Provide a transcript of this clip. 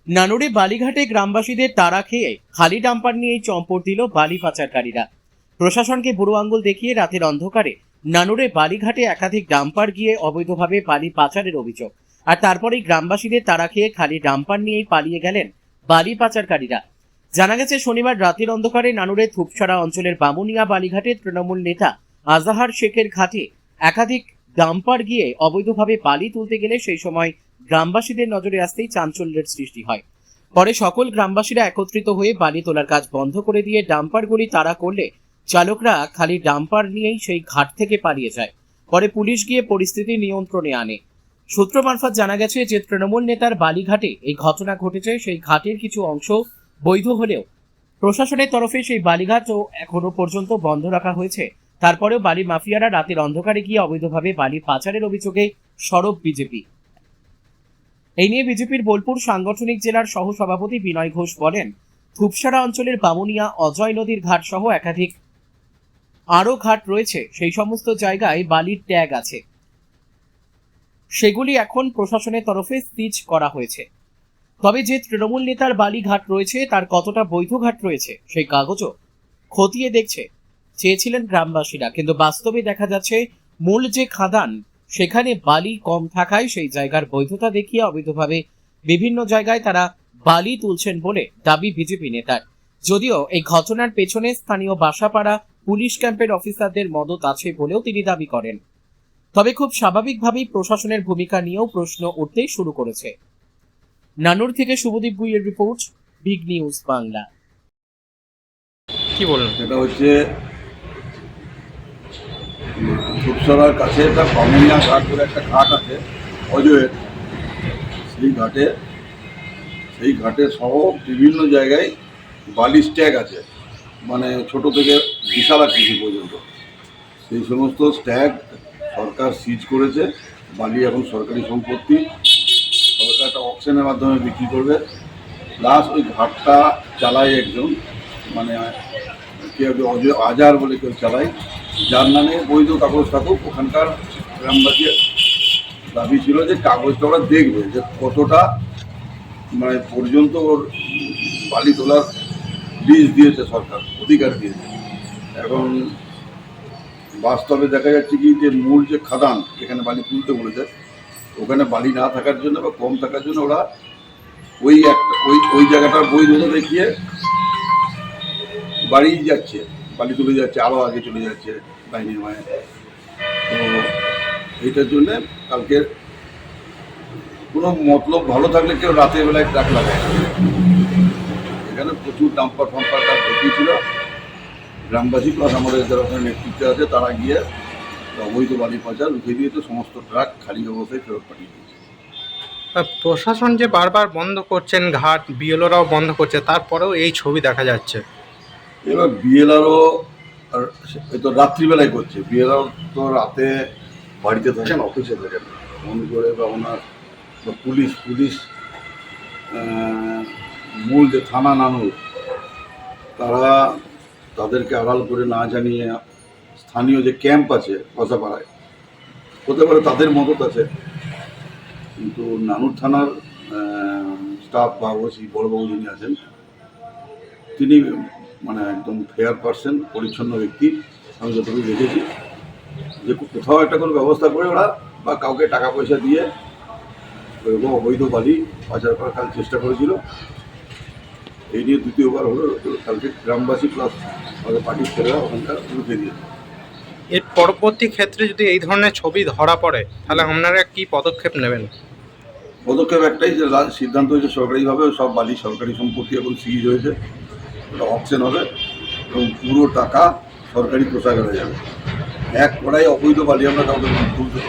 নানুরে বালিঘাটে গ্রামবাসীদের তাড়া খেয়ে খালি ডাম্পার নিয়েই চম্পট দিল বালি পাচারকারীরা। প্রশাসনকে বুড়ো আঙ্গুল দেখিয়ে রাতের অন্ধকারে নানুরে বালিঘাটে একাধিক ডাম্পার গিয়ে অবৈধভাবে বালি পাচারের অভিযোগ। আর তারপরেই গ্রামবাসীদের তাড়া খেয়ে খালি ডাম্পার নিয়েই পালিয়ে গেলেন বালি পাচারকারীরা। জানা গেছে, শনিবার রাতের অন্ধকারে নানুরে ধূপছড়া অঞ্চলের বামুনিয়া বালিঘাটে তৃণমূল নেতা আজাহার শেখের ঘাটে একাধিক ডাম্পার গিয়ে অবৈধভাবে বালি তুলতে গেলে সেই সময় গ্রামবাসীদের নজরে আসতেই চাঞ্চল্যের সৃষ্টি হয়। পরে সকল গ্রামবাসীরা একত্রিত হয়ে বালি তোলার কাজ বন্ধ করে দিয়ে ডাম্পারগুলি তাড়া করলে চালকরা খালি ডাম্পার নিয়েই সেই ঘাট থেকে পালিয়ে যায়। পরে পুলিশ গিয়ে পরিস্থিতি নিয়ন্ত্রণে আনে। সূত্র মারফত জানা গেছে যে তৃণমূল নেতার বালিঘাটে এই ঘটনা ঘটেছে। সেই ঘাটের কিছু অংশ বৈধ হলেও প্রশাসনের তরফে সেই বালিঘাটও এখনো পর্যন্ত বন্ধ রাখা হয়েছে। তারপরেও বালি মাফিয়ারা রাতের অন্ধকারে গিয়ে অবৈধভাবে বালি পাচারের অভিযোগে সরব বিজেপি। এই নিয়ে বিজেপির বোলপুর সাংগঠনিক জেলার সহ সভাপতি বিনয় ঘোষ বলেন, ধূপছড়া অঞ্চলের বামুনিয়া অজয় নদীর ঘাট সহ একাধিক আরও ঘাট রয়েছে। সেই সমস্ত জায়গায় বালির ট্যাগ আছে, সেগুলি এখন প্রশাসনের তরফে সিজ করা হয়েছে। তবে যে তৃণমূল নেতার বালি ঘাট রয়েছে তার কতটা বৈধ ঘাট রয়েছে সেই কাগজও খতিয়ে দেখছে চেয়েছিলেন গ্রামবাসীরা, কিন্তু বাস্তবে দেখা যাচ্ছে মূল যে খাদান সেখানে বালি কম থাকায় সেই জায়গার বৈধতা দেখিয়ে অবৈধভাবে বিভিন্ন জায়গায় তারা বালি তুলছেন বলে দাবি বিজেপি নেতার। যদিও এই ঘটনার পেছনে স্থানীয় বাসাপাড়া পুলিশ ক্যাম্পের অফিসারদের মদত আছে বলেও তিনি দাবি করেন। তবে খুব স্বাভাবিকভাবেই প্রশাসনের ভূমিকা নিয়েও প্রশ্ন উঠতেই শুরু করেছে। নানুর থেকে শুভদীপ গুইয়ের রিপোর্ট, বিগ নিউজ বাংলা। কি বলুন? এটা হচ্ছে ধূপছড়ার কাছে একটা বামুনিয়া ঘাট বলে একটা ঘাট আছে অজয়ের। সেই ঘাটে সহ বিভিন্ন জায়গায় বালি স্ট্যাগ আছে, মানে ছোট থেকে বিশাল আকৃতি পর্যন্ত। সেই সমস্ত স্ট্যাগ সরকার সিজ করেছে। বালি এখন সরকারি সম্পত্তি, সরকার একটা অকশনের মাধ্যমে বিক্রি করবে। প্লাস ওই ঘাটটা চালায় একজন, মানে কেউ অজয় আজার বলে কেউ চালায়, যার নামে বৈধ কাগজ থাকুক। ওখানকার গ্রামবাসীর দাবি ছিল যে কাগজটা ওরা দেখবে যে কতটা মানে পর্যন্ত ওর বালি তোলার লিজ দিয়েছে সরকার, অধিকার দিয়েছে। এখন বাস্তবে দেখা যাচ্ছে কি যে মূল যে খাদান যেখানে বালি তুলতে বলেছে ওখানে বালি না থাকার জন্য বা কম থাকার জন্য ওরা ওই জায়গাটার বৈধতা দেখিয়ে বাড়ি যাচ্ছে, বালি তুলে যাচ্ছে, আরও আগে চলে যাচ্ছে লাইনের মায়ে। তো এইটার জন্যে কালকে কোনো মতলব ভালো থাকলে কেউ রাতের বেলায় ট্রাক লাগায় না। এখানে প্রচুর ডাম্পার ফাম্পার কাজ ছিল। গ্রামবাসী প্লাস আমাদের যারা ওখানে নেতৃত্বে আছে তারা গিয়ে অবৈধ বালি পাচার রুখে দিয়েছে, সমস্ত ট্রাক খালি অবস্থায় ফেরত পাঠিয়ে দিয়েছে। প্রশাসন যে বারবার বন্ধ করছেন ঘাট, বিএলওরাও বন্ধ করছে, তারপরেও এই ছবি দেখা যাচ্ছে। এবার বিএলআরও আর তো রাত্রিবেলায় করছে। বিএলআর তো রাতে বাড়িতে থাকেন, অফিসে থাকেন, ফোন করে বা ওনার পুলিশ মূল যে থানা নানুর তারা তাদেরকে আড়াল করে না জানিয়ে স্থানীয় যে ক্যাম্প আছে কসাপাড়ায়, হতে পারে তাদের মদত আছে, কিন্তু নানুর থানার স্টাফ বা ওসি বড়বাবু যিনি আছেন তিনি মানে একদম ফেয়ার পার্সন, পরিচ্ছন্ন ব্যক্তি। আমি যতটুকু দেখেছি যে কোথাও একটা কোনো ব্যবস্থা করে ওরা বা কাউকে টাকা পয়সা দিয়ে অবৈধ বালি পাচার করার কাল চেষ্টা করেছিল। এই নিয়ে দ্বিতীয়বার হলো, কালকে গ্রামবাসী প্লাস আমাদের পার্টির ছেলেরা ওখানকার রুখে দিয়েছে। এর পরবর্তী ক্ষেত্রে যদি এই ধরনের ছবি ধরা পড়ে তাহলে আপনারা কি পদক্ষেপ নেবেন? পদক্ষেপ একটাই, যে সিদ্ধান্ত হয়েছে সরকারিভাবে সব বালি সরকারি সম্পত্তি এখন সিজ হয়েছে, ওটা অকশন হবে এবং পুরো টাকা সরকারি কোষাগারে যাবে। এক কড়াই অবৈধ বালি আমরা কাউকে তুলতে